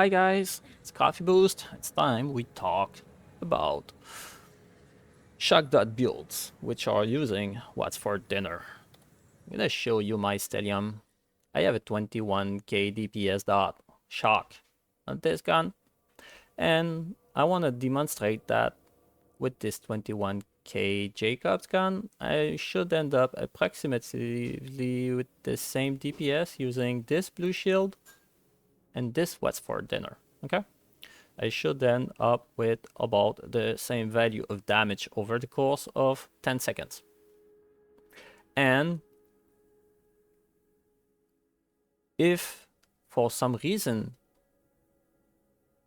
Hi guys, it's Coffee Boost. It's time we talk about shock dot builds, which are using watts4Dinner. I'm gonna show you my stellium. I have a 21k DPS dot shock on this gun, and I want to demonstrate that with this 21k Jacobs gun, I should end up approximately with the same DPS using this blue shield and this watts4Dinner. Okay, I should end up with about the same value of damage over the course of 10 seconds. And if for some reason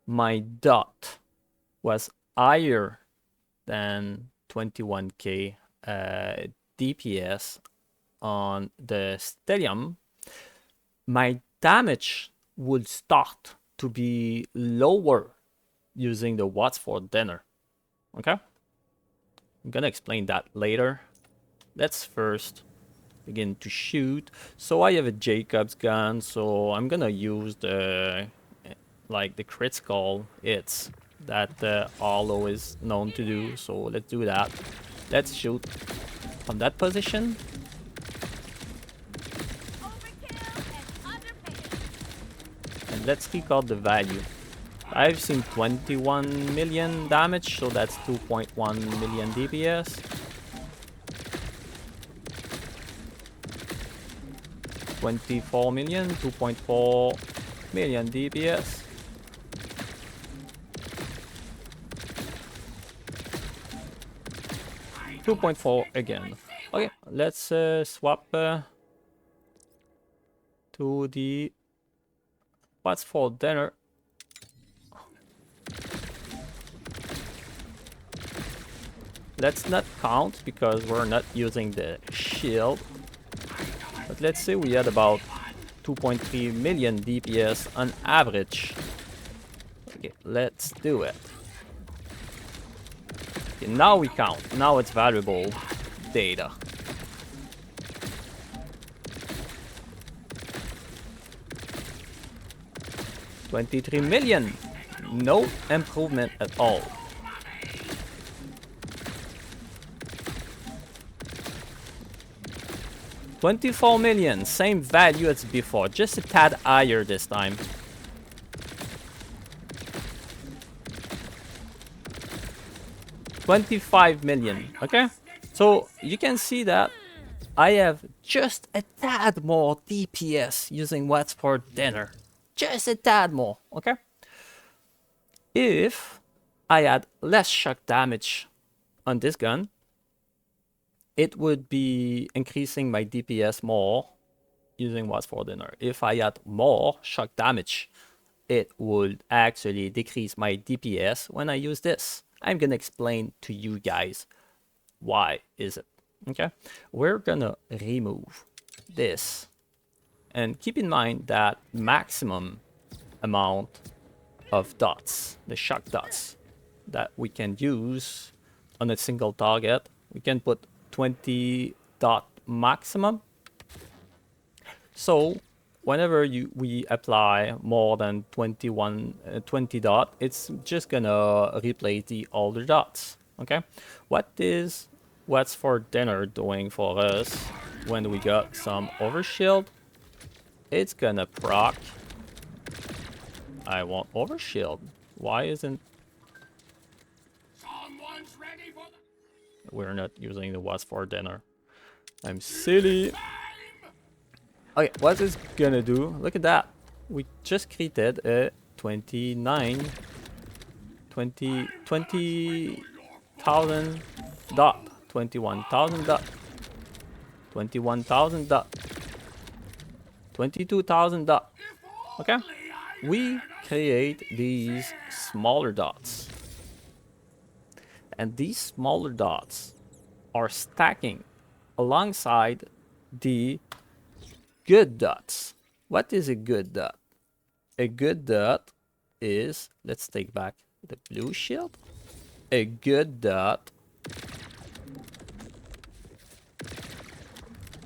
my dot was higher than 21k DPS on the stellium, my damage would start to be lower using the watts4Dinner. Okay? I'm gonna explain that later. Let's first begin to shoot. So I have a Jacobs gun, so I'm gonna use the the critical hits that Arlo is known to do. So let's do that. Let's shoot from that position. And let's record the value. I've seen 21 million damage, so that's 2.1 million DPS. 24 million, 2.4 million DPS. $2.4 again. Okay, let's swap to the watts4Dinner. Let's not count because we're not using the shield. But let's say we had about 2.3 million DPS on average. Okay, let's do it. Okay, now we count. Now it's valuable data. $23 million. No improvement at all. $24 million, same value as before, just a tad higher this time. $25 million, okay? So you can see that I have just a tad more DPS using watts4Dinner. Just a tad more, okay? If I had less shock damage on this gun, it would be increasing my DPS more using watts4Dinner. If I had more shock damage, it would actually decrease my DPS when I use this. I'm gonna explain to you guys why is it. Okay, we're gonna remove this, and keep in mind that maximum amount of dots, the shock dots that we can use on a single target, we can put 20 dot maximum. So whenever we apply more than 20 dot, it's just gonna replace the older dots. Okay, what is watts4Dinner doing for us when we got some overshield? It's gonna proc. I want overshield. Why isn't we're not using the watts4Dinner? I'm silly. Okay, what is gonna do? Look at that. We just created a 20,000 dot, 21,000 dot, 21,000 dot, 22,000 dot. Okay, we create these smaller dots, and these smaller dots are stacking alongside the good dots. What is a good dot? A good dot is, let's take back the blue shield. A good dot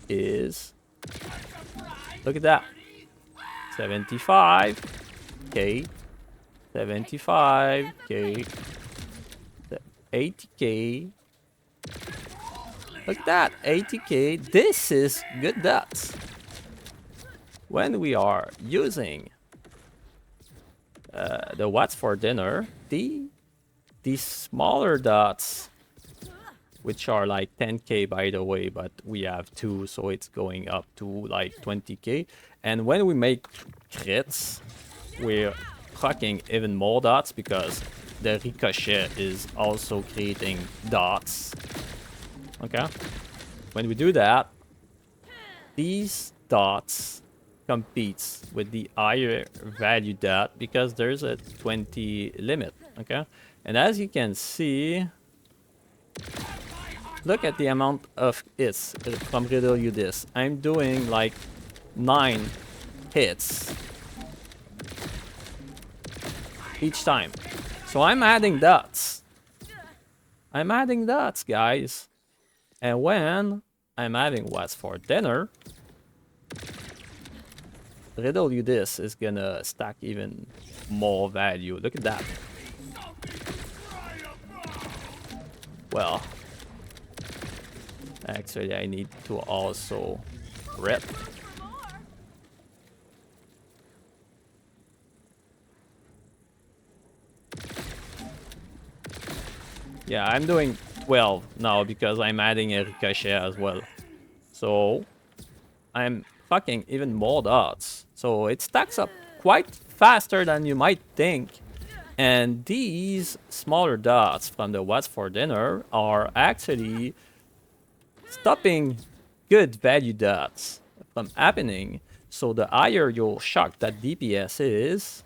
is, look at that, 75k 75k, 80k. Look at that, 80k. This is good dots. When we are using the watts for dinner, these smaller dots, which are like 10k by the way, but we have 2, so it's going up to like 20k. And when we make crits, we're clocking even more dots because the ricochet is also creating dots. Okay? When we do that, these dots competes with the higher value dot because there's a 20 limit. Okay? And as you can see, look at the amount of hits from Riddle You This. I'm doing like 9 hits each time. So I'm adding dots. I'm adding dots, guys. And when I'm adding what's for dinner, Riddle You This is gonna stack even more value. Look at that. Well, actually I need to also rip. Yeah, I'm doing 12 now because I'm adding a ricochet as well. So I'm fucking even more dots. So it stacks up quite faster than you might think. And these smaller dots from the what's for dinner are actually stopping good value dots from happening. So the higher your shock that DPS is,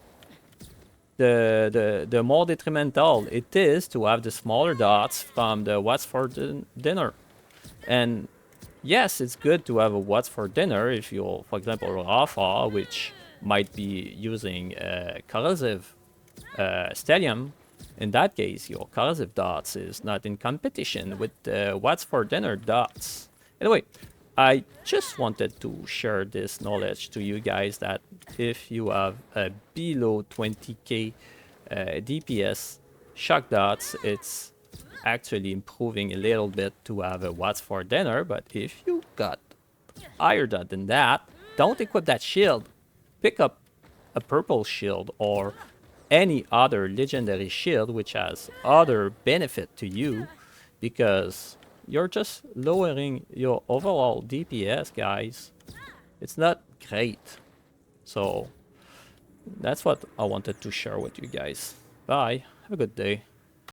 the more detrimental it is to have the smaller dots from the what's for dinner. And yes, it's good to have a what's for dinner if you're, for example, Alpha, which might be using corrosive stellium. In that case, your corrosive dots is not in competition with the what's for dinner dots. Anyway, I just wanted to share this knowledge to you guys that if you have a below 20k DPS shock dots, it's actually improving a little bit to have a what's for dinner. But if you got higher dot than that, don't equip that shield. Pick up a purple shield or any other legendary shield which has other benefit to you, because you're just lowering your overall DPS, guys. It's not great. So that's what I wanted to share with you guys. Bye. Have a good day.